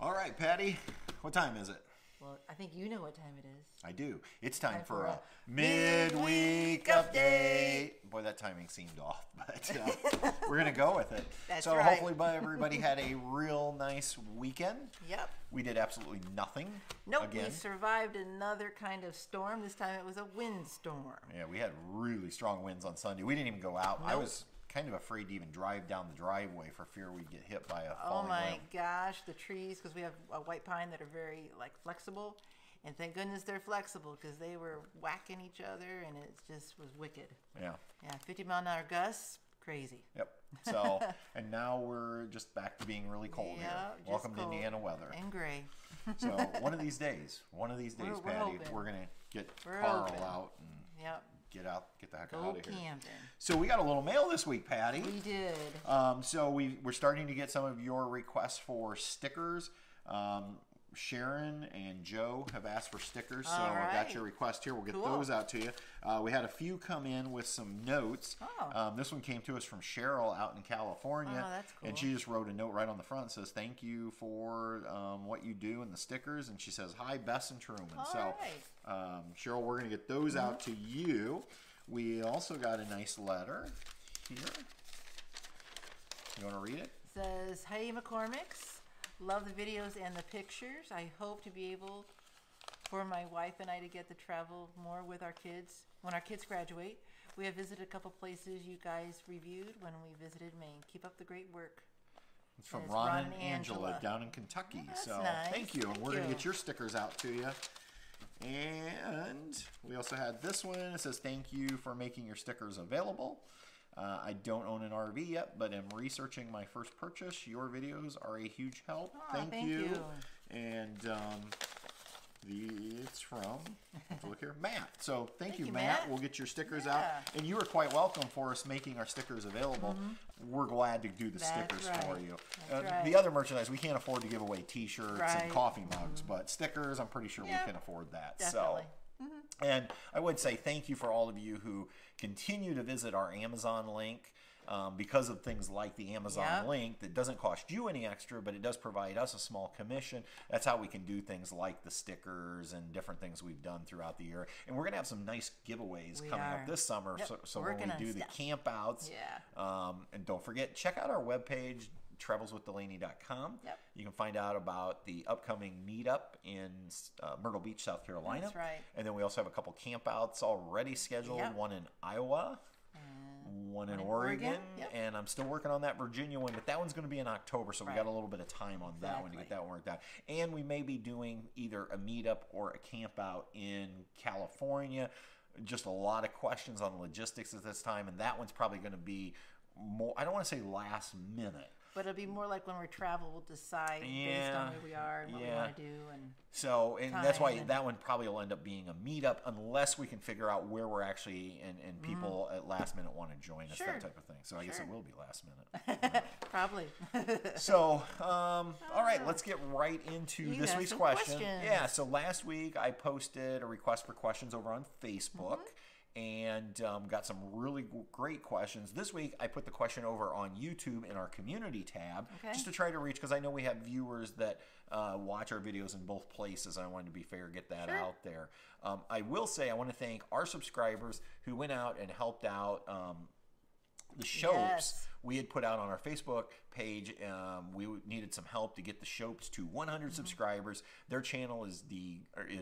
All right, Patty, what time is it? Well, I think you know what time it is. I do. It's time for a midweek update. Boy, that timing seemed off, but we're going to go with it. That's so right. hopefully everybody had a real nice weekend. Yep. We did absolutely nothing. Nope, again. we survived another kind of storm. This time it was a windstorm. Yeah, we had really strong winds on Sunday. We didn't even go out. Nope. I was kind of afraid to even drive down the driveway for fear we'd get hit by a Oh falling my limb. gosh, the trees, because we have a white pine that are very flexible. And thank goodness they're flexible because they were whacking each other and it just was wicked. Yeah. Yeah, 50-mile-an-hour gusts, crazy. Yep. So, and now we're just back to being really cold Yeah, here. just Welcome cold to Indiana weather. and gray. So one of these days, We're Patty, hoping. we're gonna get We're Carl hoping. out and Yep. get the heck Go out of here. camping. So we got a little mail this week, Patty. We did. So we're starting to get some of your requests for stickers. Sharon and Joe have asked for stickers, so All I got right. your request here. We'll get Cool. those out to you. We had a few come in with some notes. Oh. This one came to us from Cheryl out in California. Oh, that's cool. And she just wrote a note right on the front that says, thank you for what you do and the stickers. And she says, hi, Bess and Truman. All so, right. Cheryl, we're going to get those out to you. We also got a nice letter here. You want to read it? Says, hey McCormick's, love the videos and the pictures. I hope to be able for my wife and I to get to travel more with our kids when our kids graduate. We have visited a couple places you guys reviewed when we visited Maine. Keep up the great work. It's from It's Ron and Angela down in Kentucky. Oh, that's so nice. thank you. And Thank we're going to you. get your stickers out to you. And we also had this one. It says, thank you for making your stickers available. I don't own an RV yet, but am researching my first purchase. Your videos are a huge help. Aw, Thank thank you. you. And it's from, let's look here, Matt. So thank you, you, Matt. Matt. We'll get your stickers Yeah. out. And you are quite welcome for us making our stickers available. We're glad to do the That's stickers right. for you. That's right. The other merchandise, we can't afford to give away T-shirts Right. and coffee mugs, but stickers, I'm pretty sure Yep. we can afford that. Definitely. So, and I would say thank you for all of you who continue to visit our Amazon link. Because of things like the Amazon Yep. link that doesn't cost you any extra, but it does provide us a small commission. That's how we can do things like the stickers and different things we've done throughout the year. And we're going to have some nice giveaways We coming are. up this summer. Yep. So Working when on we do the stuff. campouts, Yeah. and don't forget, check out our webpage, travelswithdelaney.com. Yep. You can find out about the upcoming meetup in Myrtle Beach, South Carolina. That's right. And then we also have a couple campouts already scheduled, Yep. one in Iowa. One in Oregon, Yep. and I'm still working on that Virginia one, but that one's going to be in October, so we Right. got a little bit of time on that one to get Exactly. that one worked out. And we may be doing either a meetup or a camp out in California. Just a lot of questions on logistics at this time, and that one's probably going to be more, I don't want to say last minute. But it'll be more like when we travel, we'll decide based on where we are and what we Yeah. want to do. And So, and that's why Time and- that one probably will end up being a meetup unless we can figure out where we're actually, and people at last minute want to join us, Sure. that type of thing. So I guess it Sure. will be last minute. probably. So, all right, let's get right into You this got week's some question. questions. Yeah, so last week I posted a request for questions over on Facebook and got some really great questions. This week I put the question over on YouTube in our community tab Okay. just to try to reach, because I know we have viewers that watch our videos in both places, and I wanted to be fair, get that Sure. out there. I will say I want to thank our subscribers who went out and helped out the Shopes. Yes. We had put out on our Facebook page, we needed some help to get the Shopes to 100 subscribers. Their channel is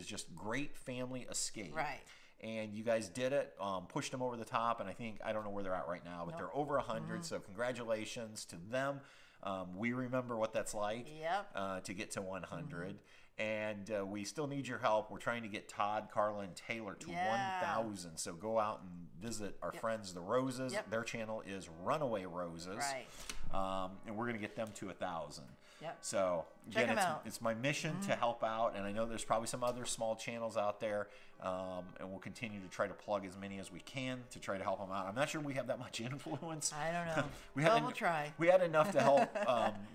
just Great Family Escape. Right. And you guys did it, pushed them over the top, and I don't know where they're at right now, but they're over 100, so congratulations to them. We remember what that's like Yep. to get to 100. And we still need your help. We're trying to get Todd, Carla, and Taylor to Yeah. 1,000. So go out and visit our friends, the Roses. Yep. Their channel is Runaway Roses. Right. And we're going to get them to 1,000. Yep. So Check again, 'em out. it's my mission to help out, and I know there's probably some other small channels out there, and we'll continue to try to plug as many as we can to try to help them out. I'm not sure we have that much influence. I don't know. we Well, had we'll try. We had enough to help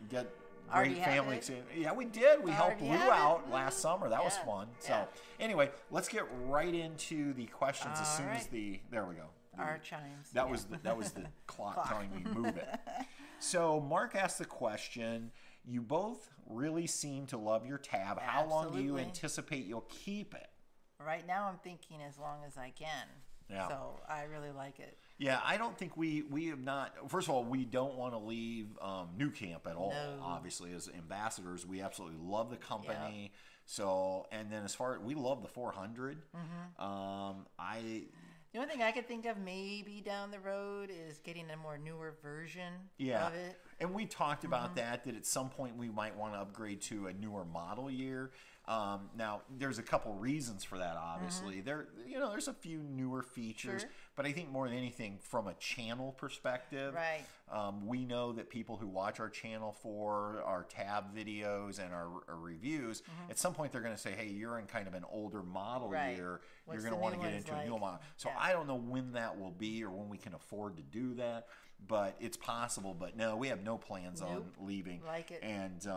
get Already Great have Family. it? Yeah, we did. We helped Already Lou have it? out last summer. That was Yeah. fun. So Yeah. anyway, let's get right into the questions as All soon as right. there we go. Our chimes. That Yeah. was the clock telling me move it. So Mark asked the question, you both really seem to love your tab. How long do you Absolutely. anticipate you'll keep it? Right now, I'm thinking as long as I can. Yeah. So I really like it. Yeah, I don't think we have not. First of all, we don't want to leave New Camp at all. No. Obviously, as ambassadors, we absolutely love the company. So, and then as far as we love the 400, The only thing I could think of maybe down the road is getting a more newer version yeah, of it. and we talked about that at some point we might want to upgrade to a newer model year. Now, there's a couple reasons for that. Obviously, there's a few newer features, Sure. but I think more than anything, from a channel perspective, Right. we know that people who watch our channel for our tab videos and our reviews, at some point they're going to say, "Hey, you're in kind of an older model Right. year. What's You're going to the want to new get ones into a newer like?" model." So Yeah. I don't know when that will be or when we can afford to do that. But it's possible. But no, we have no plans on Nope. leaving. Like it. And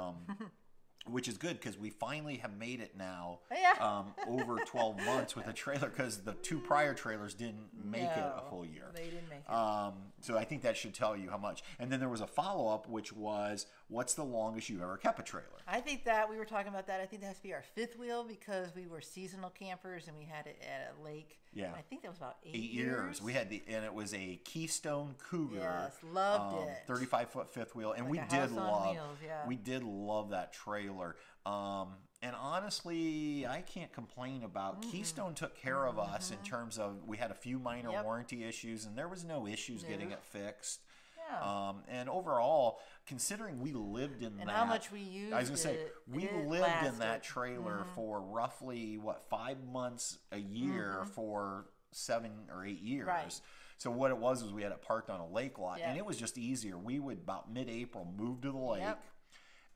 which is good because we finally have made it now Yeah. over 12 months with a trailer because the two prior trailers didn't make it a No, full year. They didn't make it. So I think that should tell you how much. And then there was a follow-up, which was, what's the longest you've ever kept a trailer? I think that we were talking about that. I think that has to be our fifth wheel because we were seasonal campers and we had it at a lake. Yeah. I think that was about 8 8 years. We had and it was a Keystone Cougar. Yes, loved it. 35-foot fifth wheel, and Like we a did house on love. wheels, yeah. We did love that trailer. And honestly, I can't complain about Keystone took care of us in terms of we had a few minor Yep. warranty issues, and there was no issues getting it fixed. Yeah. And overall, considering we lived in And that, how much we used I was gonna say it, we it lived in that lasted. trailer for roughly 5 months a year for 7 or 8 years. Right. So what it was we had it parked on a lake lot, Yeah. and it was just easier. We would about mid-April move to the lake. Yep.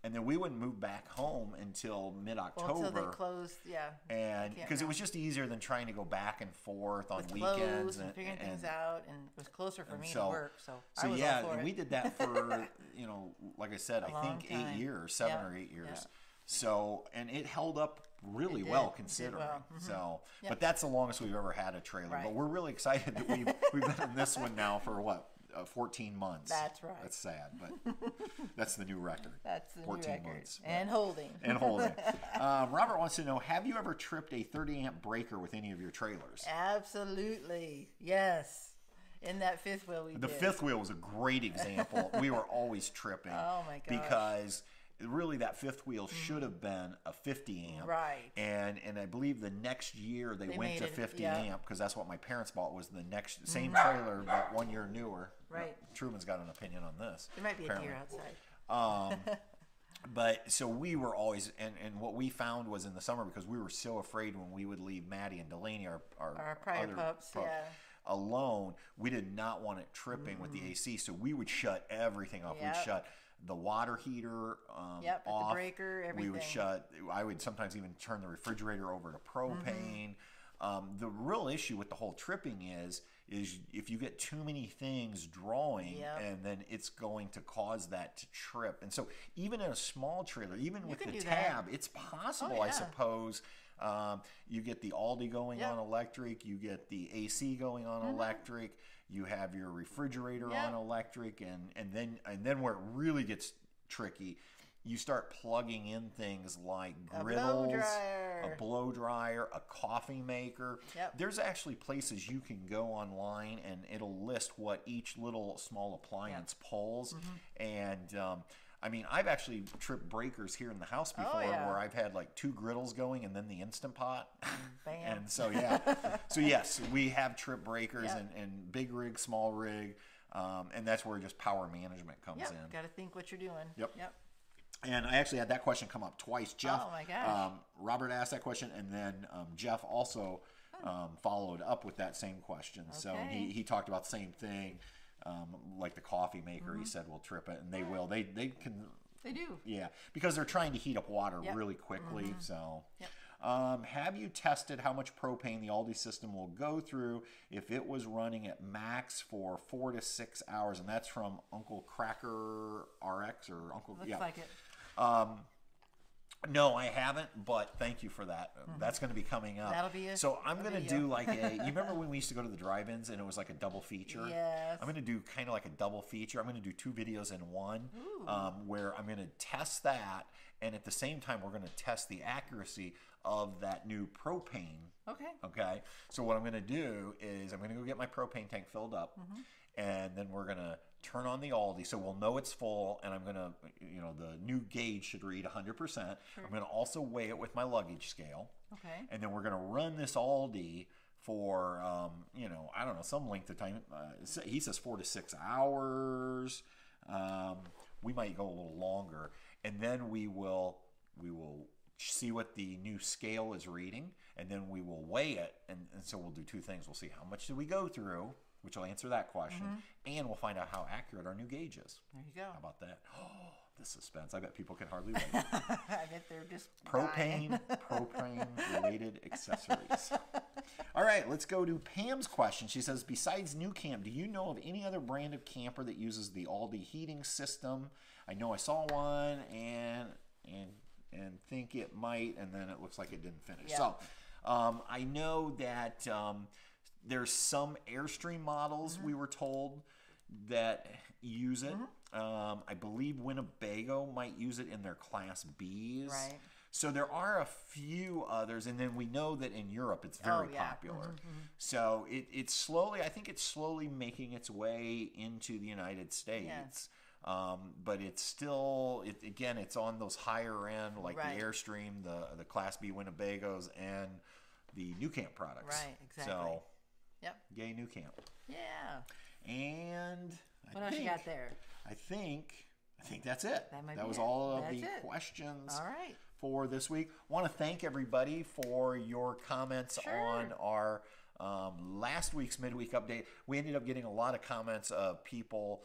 And then we wouldn't move back home until mid-October. Well, until they closed, yeah. And because it remember. was just easier than trying to go back and forth on With weekends clothes and figuring things out, and it was closer for me to work, so I was all for and it. we did that for like I said, I long think time. 8 years, 7 Yep. or 8 years. Yep. So, and it held up really It well did. It did considering. well. So, Yep. but that's the longest we've ever had a trailer. Right. But we're really excited that we've been in this one now for 14 months. That's right. That's sad, but that's the new record. That's the new 14 record. months. And holding. And holding. Robert wants to know, have you ever tripped a 30 amp breaker with any of your trailers? Absolutely. Yes. In that fifth wheel we The did. fifth wheel was a great example. We were always tripping. Oh my gosh. Because really that fifth wheel should have been a 50 amp. Right. And I believe the next year they went made to it, 50 yeah. amp because that's what my parents bought was the next same trailer but 1 year newer. Right. Truman's got an opinion on this. There might be apparently. a deer outside. But so we were always, and what we found was in the summer because we were so afraid when we would leave Maddie and Delaney, our prior other pups, yeah. alone, we did not want it tripping with the AC, so we would shut everything off. Yep. We'd shut the water heater Yep, off. the breaker, We would everything. shut. I would sometimes even turn the refrigerator over to propane. The real issue with the whole tripping is if you get too many things drawing, Yep. and then it's going to cause that to trip. And so even in a small trailer, even with can the do that. tab, it's possible, Oh, I yeah. suppose. You get the Aldi going Yep. on electric, you get the AC going on electric, you have your refrigerator Yep. on electric, and then where it really gets tricky, you start plugging in things like griddles, a blow dryer, a coffee maker. Yep. There's actually places you can go online and it'll list what each little small appliance pulls. And I mean, I've actually tripped breakers here in the house before yeah. where I've had like 2 griddles going and then the Instant Pot. Bam. And so, yeah. So, yes, we have trip breakers Yep. and big rig, small rig. And that's where just power management comes Yep. in. Got to think what you're doing. Yep. Yep. And I actually had that question come up twice. Jeff, Oh, my gosh. Robert asked that question, and then Jeff also followed up with that same question. So Okay. he talked about the same thing, like the coffee maker. He said will trip it, and they will. They can. They do. Yeah, because they're trying to heat up water Yep. really quickly. So, Yep. have you tested how much propane the Aldi system will go through if it was running at max for 4 to 6 hours? And that's from Uncle Cracker RX or Uncle. Looks yeah. like it. No, I haven't, but thank you for that. That's going to be coming up. That'll be So I'm going to do like a, you remember when we used to go to the drive-ins and it was like a double feature? Yes. I'm going to do kind of like a double feature. I'm going to do 2 videos in one, where I'm going to test that, and at the same time we're going to test the accuracy of that new propane. Okay. Okay. So what I'm going to do is I'm going to go get my propane tank filled up, and then we're going to turn on the Aldi, so we'll know it's full, and I'm going to, the new gauge should read 100%. Sure. I'm going to also weigh it with my luggage scale. Okay. And then we're going to run this Aldi for, I don't know, some length of time. He says 4 to 6 hours. We might go a little longer. And then we will see what the new scale is reading, and then we will weigh it. And so we'll do 2 things. We'll see how much did we go through, which will answer that question, and we'll find out how accurate our new gauge is. There you go. How about that? Oh, the suspense. I bet people can hardly wait. I bet they're just propane related accessories. All right, let's go to Pam's question. She says, besides New Camp, do you know of any other brand of camper that uses the Aldi heating system? I know I saw one and think it might, and then it looks like it didn't finish. Yeah. So I know that there's some Airstream models, we were told, that use it. I believe Winnebago might use it in their Class Bs. Right. So there are a few others, and then we know that in Europe it's very popular. So it's slowly, I think it's slowly making its way into the United States. Yes. But it's still, again, it's on those higher end, like the Airstream, the Class B Winnebagos, and the New Camp products. Right, exactly. So, yay, New Camp. Yeah. And what else you got there? I think that's it. That was all of the questions for this week. Want to thank everybody for your comments on our last week's midweek update. We ended up getting a lot of comments of people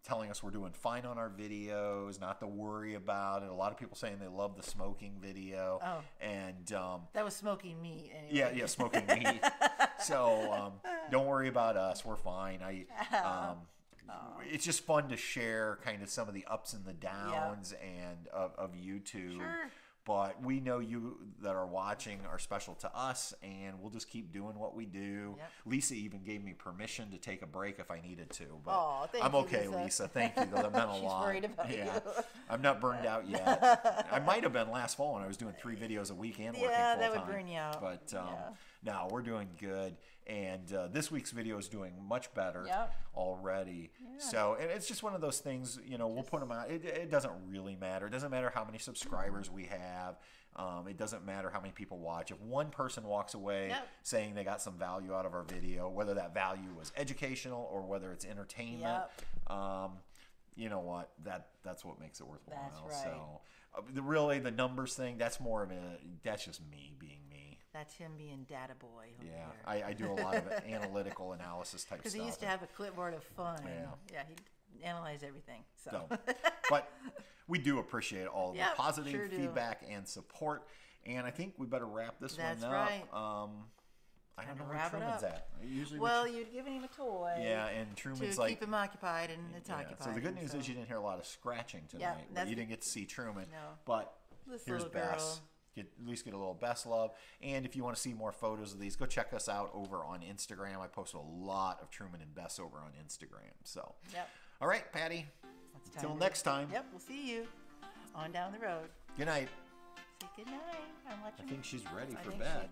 telling us we're doing fine on our videos, not to worry about it. A lot of people saying they love the smoking video. Oh. And that was smoking meat anyway. Yeah, smoking meat. So don't worry about us. We're fine. It's just fun to share kind of some of the ups and the downs and of YouTube. Sure. But we know you that are watching are special to us, and we'll just keep doing what we do. Yep. Lisa even gave me permission to take a break if I needed to. But I'm okay, Lisa. Thank you. That meant a lot. She's worried about you. I'm not burned out yet. I might have been last fall when I was doing 3 videos a week and working full-time. Yeah, that would burn you out. But no, we're doing good. And this week's video is doing much better already. Yeah. So, and it's just one of those things, we'll put them out. It doesn't really matter. It doesn't matter how many subscribers we have. It doesn't matter how many people watch. If one person walks away saying they got some value out of our video, whether that value was educational or whether it's entertainment, you know what? That's what makes it worthwhile. That's right. So, really, the numbers thing, that's just me being me. That's him being data boy. Yeah, I do a lot of analytical analysis type stuff. Because he used to have a clipboard of fun. Yeah, he'd analyze everything. So. But we do appreciate all the positive feedback and support. And I think we better wrap this one up. That's right. I don't know where Truman's at. You'd given him a toy. Yeah, and Truman's to keep him occupied, and it's occupied. So the good news is you didn't hear a lot of scratching tonight. Yeah, you didn't get to see Truman. No. But here's Bess. At least get a little Bess love. And if you want to see more photos of these, go check us out over on Instagram. I post a lot of Truman and Bess over on Instagram. So, all right, Patty. Until next time. Yep, we'll see you on down the road. Good night. Say good night. I think she's ready for bed.